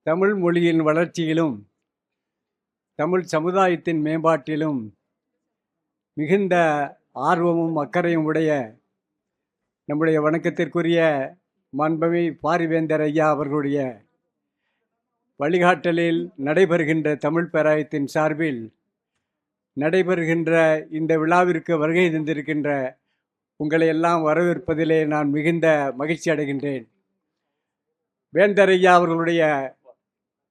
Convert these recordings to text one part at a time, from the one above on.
தமிழ் மொழியின் வளர்ச்சியிலும் தமிழ் சமுதாயத்தின் மேம்பாட்டிலும் மிகுந்த ஆர்வமும் அக்கறையும் உடைய நம்முடைய வணக்கத்திற்குரிய மாண்புமிகு பாரிவேந்தர் ஐயா அவர்களுடைய வழிகாட்டலில் நடைபெறுகின்ற தமிழ் பேராயத்தின் சார்பில் நடைபெறுகின்ற இந்த விழாவிற்கு வருகை தந்திருக்கின்ற உங்களை எல்லாம் வரவேற்பதிலே நான் மிகுந்த மகிழ்ச்சி அடைகின்றேன். வேந்தர் ஐயா அவர்களுடைய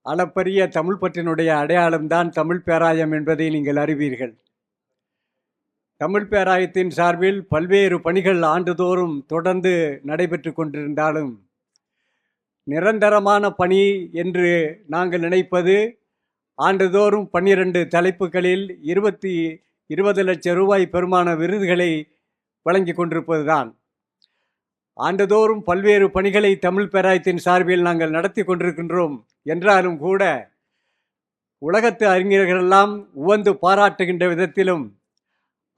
அளப்பரிய தமிழ் பற்றினுடைய அடையாளம்தான் தமிழ் பேராயம் என்பதை நீங்கள் அறிவீர்கள். தமிழ் பேராயத்தின் சார்பில் பல்வேறு பணிகள் ஆண்டுதோறும் தொடர்ந்து நடைபெற்று கொண்டிருந்தாலும் நிரந்தரமான பணி என்று நாங்கள் நினைப்பது ஆண்டுதோறும் 12 தலைப்புகளில் 20 லட்சம் ரூபாய் பெருமான விருதுகளை வழங்கி கொண்டிருப்பதுதான். ஆண்டுதோறும் பல்வேறு பணிகளை தமிழ் பேராயத்தின் சார்பில் நாங்கள் நடத்தி கொண்டிருக்கின்றோம் என்றாலும் கூட உலகத்து அறிஞர்களெல்லாம் உவந்து பாராட்டுகின்ற விதத்திலும்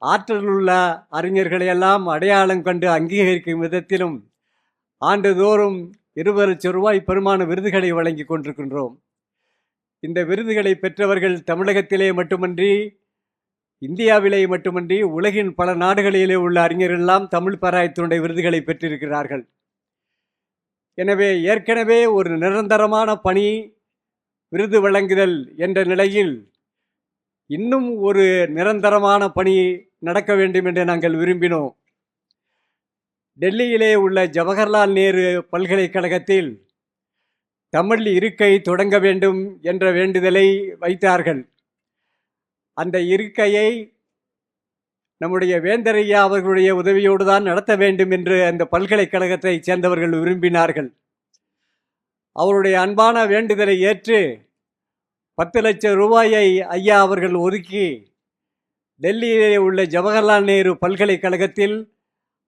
ஆற்றலுள்ள அறிஞர்களையெல்லாம் அடையாளம் கண்டு அங்கீகரிக்கும் விதத்திலும் ஆண்டுதோறும் 20 லட்சம் ரூபாய் பெருமான விருதுகளை வழங்கி கொண்டிருக்கின்றோம். இந்த விருதுகளை பெற்றவர்கள் தமிழகத்திலே மட்டுமன்றி இந்தியாவிலே மட்டுமன்றி உலகின் பல நாடுகளிலே உள்ள அறிஞர்களெல்லாம் தமிழ் பேராயத்தினுடைய விருதுகளை பெற்றிருக்கிறார்கள். எனவே ஏற்கனவே ஒரு நிரந்தரமான பணி விருது வழங்குதல் என்ற நிலையில் இன்னும் ஒரு நிரந்தரமான பணி நடக்க வேண்டும் என்று நாங்கள் விரும்பினோம். டெல்லியிலே உள்ள ஜவஹர்லால் நேரு பல்கலைக்கழகத்தில் தமிழ் இருக்கை தொடங்க வேண்டும் என்ற வேண்டுதலை வைத்தார்கள். அந்த இருக்கையை நம்முடைய வேந்தர் ஐயா அவர்களுடைய உதவியோடு தான் நடத்த வேண்டும் என்று அந்த பல்கலைக்கழகத்தை சேர்ந்தவர்கள் விரும்பினார்கள். அவருடைய அன்பான வேண்டுதலை ஏற்று 10 லட்சம் ரூபாயை ஐயா அவர்கள் ஒதுக்கி டெல்லியிலே உள்ள ஜவஹர்லால் நேரு பல்கலைக்கழகத்தில்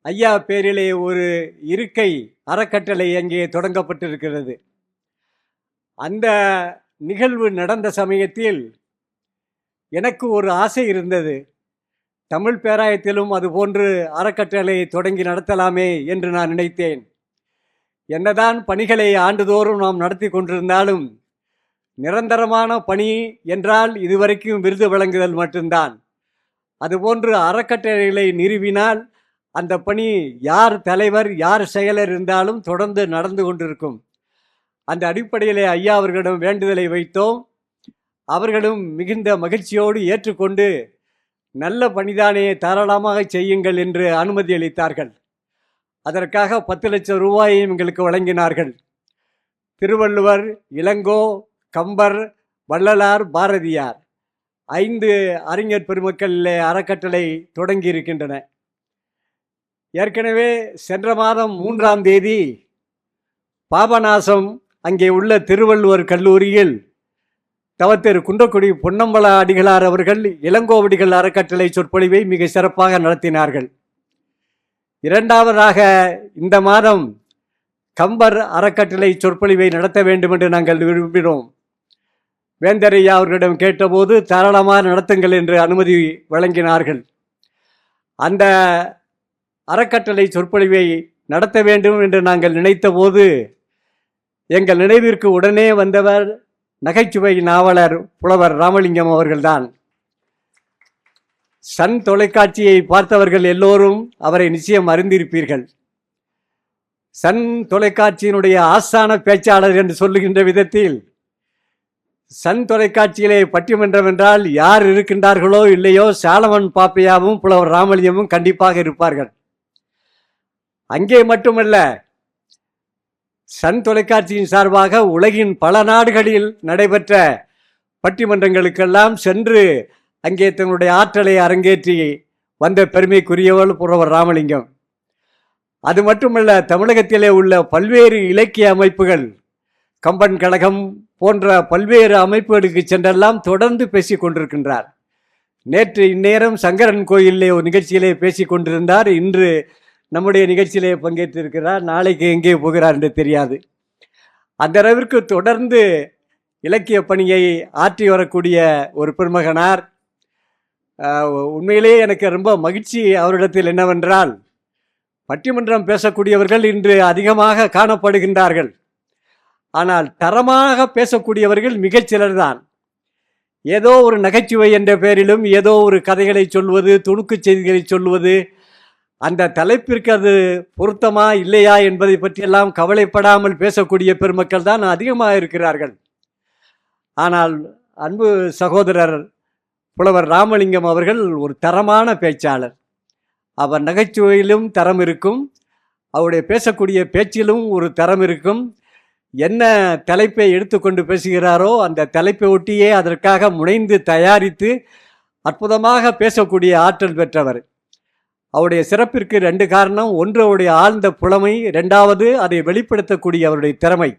ஐயா பேரிலே ஒரு இருக்கை அறக்கட்டளை அங்கே தொடங்கப்பட்டிருக்கிறது. அந்த நிகழ்வு நடந்த சமயத்தில் எனக்கு ஒரு ஆசை இருந்தது. தமிழ் பேராயத்திலும் அதுபோன்று அறக்கட்டளை தொடங்கி நடத்தலாமே என்று நான் நினைத்தேன். என்னதான் பணிகளை ஆண்டுதோறும் நாம் நடத்தி கொண்டிருந்தாலும் நிரந்தரமான பணி என்றால் இதுவரைக்கும் விருது வழங்குதல் மட்டும்தான். அதுபோன்று அறக்கட்டளைகளை நிறுவினால் அந்த பணி யார் தலைவர் யார் செயலர் இருந்தாலும் தொடர்ந்து நடந்து கொண்டிருக்கும். அந்த அடிப்படையிலே ஐயா அவர்களிடம் வேண்டுதலை வைத்தோம். அவர்களும் மிகுந்த மகிழ்ச்சியோடு ஏற்றுக்கொண்டு நல்ல பணிதானே தாராளமாக செய்யுங்கள் என்று அனுமதி அளித்தார்கள். அதற்காக 10 லட்சம் ரூபாயையும் எங்களுக்கு வழங்கினார்கள். திருவள்ளுவர், இளங்கோ, கம்பர், வள்ளலார், பாரதியார் 5 அறிஞர் பெருமக்களிலே அறக்கட்டளை தொடங்கி இருக்கின்றன. ஏற்கனவே சென்ற மாதம் 3ஆம் தேதி பாபநாசம் அங்கே உள்ள திருவள்ளுவர் கல்லூரியில் தவத்திரு குன்றக்குடி பொன்னம்பல அடிகளார் அவர்கள் இளங்கோவடிகள் அறக்கட்டளை சொற்பொழிவை மிக சிறப்பாக நடத்தினார்கள். 2ஆவதாக இந்த மாதம் கம்பர் அறக்கட்டளை சொற்பொழிவை நடத்த வேண்டும் என்று நாங்கள் விரும்பினோம். வேந்தர் ஐயா அவர்களிடம் கேட்டபோது தாராளமாக நடத்துங்கள் என்று அனுமதி வழங்கினார்கள். அந்த அறக்கட்டளை சொற்பொழிவை நடத்த வேண்டும் என்று நாங்கள் நினைத்த போது எங்கள் நினைவிற்கு உடனே வந்தவர் நகைச்சுவை நாவலர் புலவர் ராமலிங்கம் அவர்கள்தான். சன் தொலைக்காட்சியை பார்த்தவர்கள் எல்லோரும் அவரை நிச்சயம் அறிந்திருப்பீர்கள். சன் தொலைக்காட்சியினுடைய ஆஸ்தான பேச்சாளர் என்று சொல்லுகின்ற விதத்தில் சன் தொலைக்காட்சியிலே பட்டிமன்றம் என்றால் யார் இருக்கின்றார்களோ இல்லையோ சாலமன் பாப்பையாவும் புலவர் ராமலிங்கமும் கண்டிப்பாக இருப்பார்கள். அங்கே மட்டுமல்ல, சன் தொலைக்காட்சியின் சார்பாக உலகின் பல நாடுகளில் நடைபெற்ற பட்டிமன்றங்களுக்கெல்லாம் சென்று அங்கே தங்களுடைய ஆற்றலை அரங்கேற்றி வந்த பெருமைக்குரியவள் புலவர் ராமலிங்கம். அது மட்டுமல்ல, தமிழகத்திலே உள்ள பல்வேறு இலக்கிய அமைப்புகள், கம்பன் கழகம் போன்ற பல்வேறு அமைப்புகளுக்கு சென்றெல்லாம் தொடர்ந்து பேசி கொண்டிருக்கின்றார். நேற்று இந்நேரம் சங்கரன் கோயிலே ஒரு நிகழ்ச்சியிலே பேசி கொண்டிருந்தார். இன்று நம்முடைய நிகழ்ச்சியிலே பங்கேற்றிருக்கிறார். நாளைக்கு எங்கே போகிறார் என்று தெரியாது. அந்த அளவிற்கு தொடர்ந்து இலக்கிய பணியை ஆற்றி வரக்கூடிய ஒரு பெருமகனார். உண்மையிலே எனக்கு ரொம்ப மகிழ்ச்சி அவரிடத்தில் என்னவென்றால், பட்டிமன்றம் பேசக்கூடியவர்கள் இன்று அதிகமாக காணப்படுகின்றார்கள். ஆனால் தரமாக பேசக்கூடியவர்கள் மிகச்சிலர்தான். ஏதோ ஒரு நகைச்சுவை என்ற பெயரிலும் ஏதோ ஒரு கதைகளை சொல்வது, துணுக்குச் செய்திகளை சொல்வது, அந்த தலைப்பிற்கு அது பொருத்தமா இல்லையா என்பதை பற்றியெல்லாம் கவலைப்படாமல் பேசக்கூடிய பெருமக்கள் தான் அதிகமாக இருக்கிறார்கள். ஆனால் அன்பு சகோதரர் புலவர் ராமலிங்கம் அவர்கள் ஒரு தரமான பேச்சாளர். அவர் நகைச்சுவையிலும் தரம் இருக்கும், அவருடைய பேசக்கூடிய பேச்சிலும் ஒரு தரம் இருக்கும். என்ன தலைப்பை எடுத்துக்கொண்டு பேசுகிறாரோ அந்த தலைப்பை ஒட்டியே அதற்காக முனைந்து தயாரித்து அற்புதமாக பேசக்கூடிய ஆற்றல் பெற்றவர். அவருடைய சிறப்பிற்கு 2 காரணம். ஒன்று அவருடைய ஆழ்ந்த புலமை, 2வது அதை வெளிப்படுத்தக்கூடிய அவருடைய திறமை.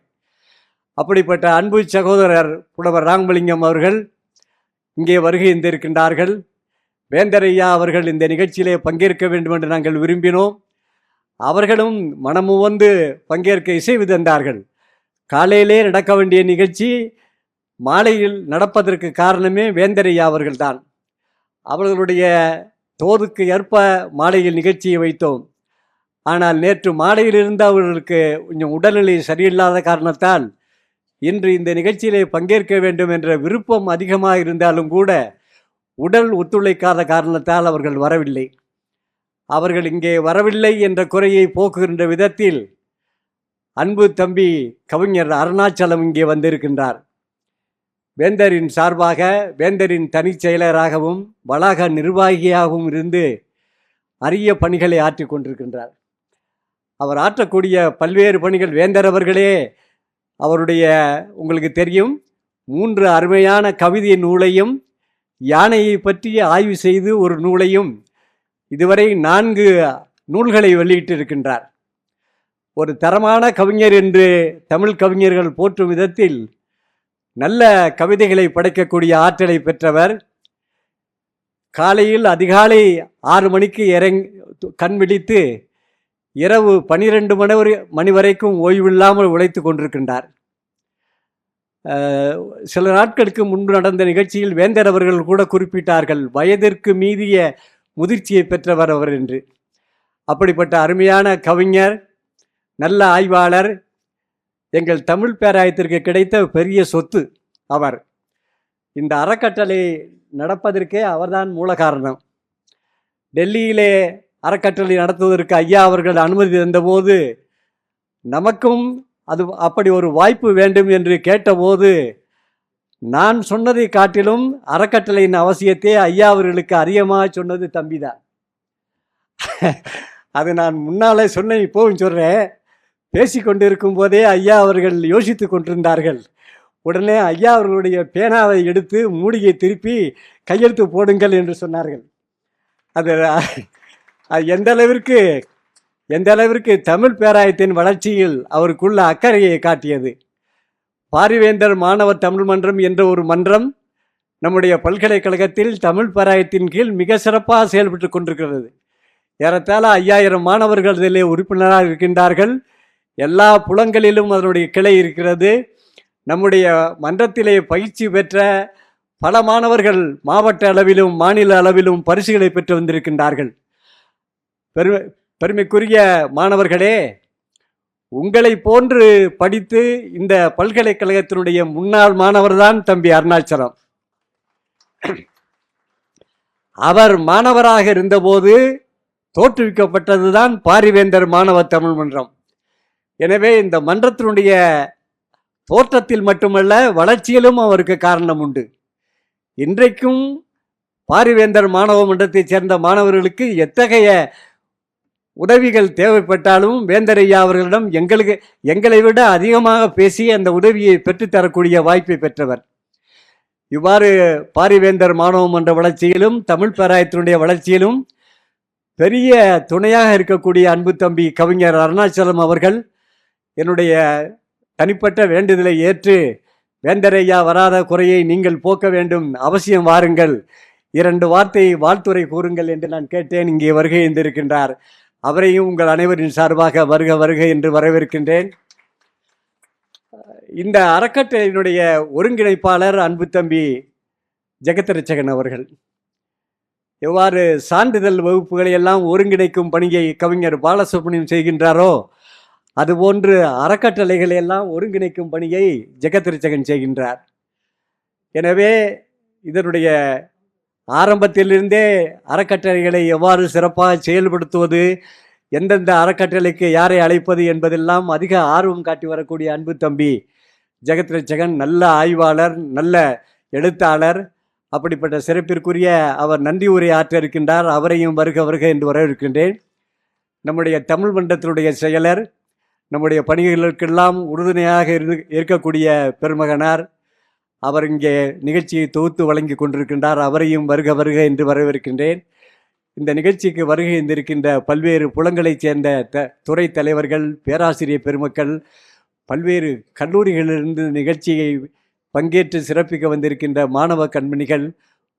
அப்படிப்பட்ட அன்பு சகோதரர் புலவர் ராமலிங்கம் அவர்கள் இங்கே வருகை இருந்திருக்கின்றார்கள். வேந்தரையா அவர்கள் இந்த நிகழ்ச்சியிலே பங்கேற்க வேண்டும் என்று நாங்கள் விரும்பினோம். அவர்களும் மனமுவந்து பங்கேற்க இசைவு தந்தார்கள். காலையிலே நடக்க வேண்டிய நிகழ்ச்சி மாலையில் நடப்பதற்கு காரணமே வேந்தரையா அவர்கள்தான். அவர்களுடைய தோதுக்கு ஏற்ப மாலையில் நிகழ்ச்சியை வைத்தோம். ஆனால் நேற்று மாலையிலிருந்து அவர்களுக்கு கொஞ்சம் உடல்நிலை சரியில்லாத காரணத்தால் இன்று இந்த நிகழ்ச்சியிலே பங்கேற்க வேண்டும் என்ற விருப்பம் அதிகமாக இருந்தாலும் கூட உடல் ஒத்துழைக்காத காரணத்தால் அவர்கள் வரவில்லை. அவர்கள் இங்கே வரவில்லை என்ற குறையை போக்குகின்ற விதத்தில் அன்பு தம்பி கவிஞர் அருணாச்சலம் இங்கே வந்திருக்கின்றார். வேந்தரின் சார்பாக வேந்தரின் தனிச் செயலராகவும் வளாக நிர்வாகியாகவும் இருந்து அரிய பணிகளை ஆற்றி கொண்டிருக்கின்றார். அவர் ஆற்றக்கூடிய பல்வேறு பணிகள், வேந்தர் அவர்களே அவருடைய உங்களுக்கு தெரியும் 3 அருமையான கவிதை நூலையும் யானையை பற்றி ஆய்வு செய்து ஒரு நூலையும் இதுவரை 4 நூல்களை வெளியிட்டிருக்கின்றார். ஒரு தரமான கவிஞர் என்று தமிழ் கவிஞர்கள் போற்றும் விதத்தில் நல்ல கவிதைகளை படைக்கக்கூடிய ஆற்றலை பெற்றவர். காலையில் அதிகாலை 6 மணிக்கு கண் விழித்து இரவு 12 மணி வரைக்கும் ஓய்வில்லாமல் உழைத்து கொண்டிருக்கின்றார். சில நாட்களுக்கு முன்பு நடந்த நிகழ்ச்சியில் வேந்தர் அவர்கள் கூட குறிப்பிட்டார்கள், வயதிற்கு மீறிய முதிர்ச்சியை பெற்றவர் அவர் என்று. அப்படிப்பட்ட அருமையான கவிஞர், நல்ல ஆய்வாளர், எங்கள் தமிழ் பேராயத்திற்கு கிடைத்த பெரிய சொத்து அவர். இந்த அறக்கட்டளை நடப்பதற்கே அவர்தான் மூல காரணம். டெல்லியிலே அறக்கட்டளை நடத்துவதற்கு ஐயா அவர்கள் அனுமதி தந்தபோது நமக்கும் அது அப்படி ஒரு வாய்ப்பு வேண்டும் என்று கேட்டபோது நான் சொன்னதை காட்டிலும் அறக்கட்டளையின் அவசியத்தை ஐயா அவர்களுக்கு அதிகமாக சொன்னது தம்பிதான். அது நான் முன்னாலே சொன்னேன், இப்போவும் சொல்கிறேன். பேசி கொண்டிருக்கும் போதே ஐயா அவர்கள் யோசித்து கொண்டிருந்தார்கள். உடனே ஐயா அவர்களுடைய பேனாவை எடுத்து மூடியை திருப்பி கையெழுத்து போடுங்கள் என்று சொன்னார்கள். அது எந்த அளவிற்கு தமிழ் பேராயத்தின் வளர்ச்சியில் அவருக்குள்ள அக்கறையை காட்டியது. பாரிவேந்தர் மாணவர் தமிழ் மன்றம் என்ற ஒரு மன்றம் நம்முடைய பல்கலைக்கழகத்தில் தமிழ் பேராயத்தின் கீழ் மிக சிறப்பாக செயல்பட்டு கொண்டிருக்கிறது. ஏறத்தாழ 5000 மாணவர்கள் இதிலே உறுப்பினராக இருக்கின்றார்கள். எல்லா புலங்களிலும் அதனுடைய கிளை இருக்கிறது. நம்முடைய மன்றத்திலே பயிற்சி பெற்ற பல மாணவர்கள் மாவட்ட அளவிலும் மாநில அளவிலும் பரிசுகளை பெற்று வந்திருக்கின்றார்கள். பெருமைக்குரிய மாணவர்களே, உங்களை போன்று படித்து இந்த பல்கலைக்கழகத்தினுடைய முன்னாள் மாணவர் தான் தம்பி அருணாச்சலம். அவர் மாணவராக இருந்தபோது தோற்றுவிக்கப்பட்டதுதான் பாரிவேந்தர் மாணவர் தமிழ் மன்றம். எனவே இந்த மன்றத்தினுடைய தோற்றத்தில் மட்டுமல்ல, வளர்ச்சியிலும் அவருக்கு காரணம் உண்டு. இன்றைக்கும் பாரிவேந்தர் மாணவ மன்றத்தைச் சேர்ந்த மாணவர்களுக்கு எத்தகைய உதவிகள் தேவைப்பட்டாலும் வேந்தரையா அவர்களிடம் எங்களை விட அதிகமாக பேசி அந்த உதவியை பெற்றுத்தரக்கூடிய வாய்ப்பை பெற்றவர். இவ்வாறு பாரிவேந்தர் மாணவ மன்ற வளர்ச்சியிலும் தமிழ் பேராயத்தினுடைய வளர்ச்சியிலும் பெரிய துணையாக இருக்கக்கூடிய அன்பு தம்பி கவிஞர் அருணாச்சலம் அவர்கள் என்னுடைய தனிப்பட்ட வேண்டுதலை ஏற்று, வேந்தரையா வராத குறையை நீங்கள் போக்க வேண்டும், அவசியம் வாருங்கள், 2 வார்த்தை வாழ்த்துரை கூறுங்கள் என்று நான் கேட்டேன். இங்கே வருகை இருந்திருக்கின்றார். அவரையும் உங்கள் அனைவரின் சார்பாக வருக வருக என்று வரவேற்கின்றேன். இந்த அறக்கட்டளையினுடைய ஒருங்கிணைப்பாளர் அன்பு தம்பி ஜெகத்ரட்சகன் அவர்கள் எவ்வாறு சான்றிதழ் வகுப்புகளை எல்லாம் ஒருங்கிணைக்கும் பணியை கவிஞர் பாலசுப்ரமணியம் செய்கின்றாரோ, அதுபோன்று அறக்கட்டளைகளை எல்லாம் ஒருங்கிணைக்கும் பணியை ஜெகத்ரட்சகன் செய்கின்றார். எனவே இதனுடைய ஆரம்பத்திலிருந்தே அறக்கட்டளைகளை எவ்வாறு சிறப்பாக செயல்படுத்துவது, எந்தெந்த அறக்கட்டளைக்கு யாரை அழைப்பது என்பதெல்லாம் அதிக ஆர்வம் காட்டி வரக்கூடிய அன்பு தம்பி ஜெகத்ரட்சகன் நல்ல ஆய்வாளர், நல்ல எழுத்தாளர். அப்படிப்பட்ட சிறப்பிற்குரிய அவர் நன்றி உரை ஆற்ற இருக்கின்றார். அவரையும் வருக வருக என்று வரவேற்கின்றேன். நம்முடைய தமிழ் மன்றத்தினுடைய செயலர், நம்முடைய பணிகளுக்கெல்லாம் உறுதுணையாக இருக்கக்கூடிய பெருமகனார், அவர் இங்கே நிகழ்ச்சியை தொகுத்து வழங்கி கொண்டிருக்கின்றார். அவரையும் வருக வருக என்று வரவேற்கின்றேன். இந்த நிகழ்ச்சிக்கு வருகை இருந்திருக்கின்ற பல்வேறு புலங்களைச் சேர்ந்த துறை தலைவர்கள், பேராசிரியர் பெருமக்கள், பல்வேறு கல்லூரிகளிலிருந்து நிகழ்ச்சியை பங்கேற்று சிறப்பிக்க வந்திருக்கின்ற மாணவ கண்மணிகள்,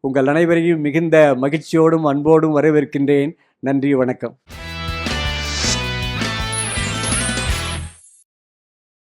உங்கள் அனைவரையும் மிகுந்த மகிழ்ச்சியோடும் அன்போடும் வரவேற்கின்றேன். நன்றி, வணக்கம்.